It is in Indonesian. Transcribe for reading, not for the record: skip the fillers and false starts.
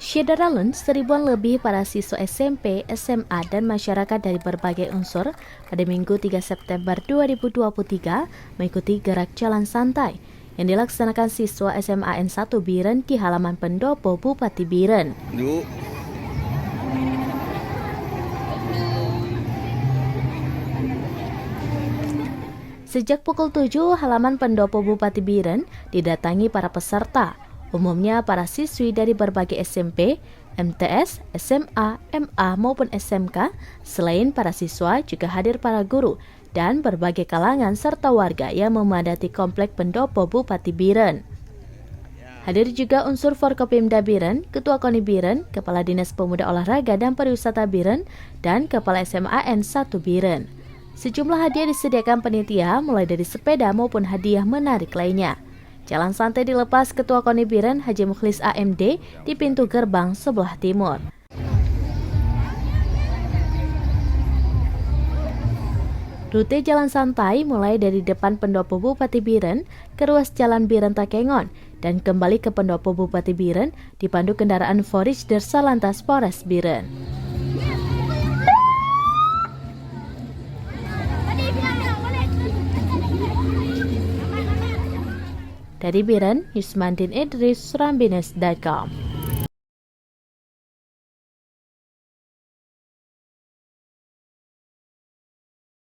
Syederalun, seribuan lebih para siswa SMP, SMA, dan masyarakat dari berbagai unsur pada Minggu 3 September 2023 mengikuti gerak jalan santai yang dilaksanakan siswa SMA N1 Biren di halaman pendopo Bupati Biren. Sejak pukul 7, halaman pendopo Bupati Biren didatangi para peserta, umumnya para siswi dari berbagai SMP, MTS, SMA, MA maupun SMK. Selain para siswa, juga hadir para guru dan berbagai kalangan serta warga yang memadati komplek pendopo Bupati Biren. Hadir juga unsur Forkopimda Biren, Ketua KONI Biren, Kepala Dinas Pemuda Olahraga dan Pariwisata Biren, dan Kepala SMA N1 Biren. Sejumlah hadiah disediakan panitia, mulai dari sepeda maupun hadiah menarik lainnya. Jalan santai dilepas Ketua KONI Biren Haji Mukhlis AMD di pintu gerbang sebelah timur. Rute jalan santai mulai dari depan pendopo Bupati Biren ke ruas Jalan Biren Takengon dan kembali ke pendopo Bupati Biren dipandu kendaraan Forester Salantas Polres Biren. Dari Biren, Yusmandin Idris, Surambines.com.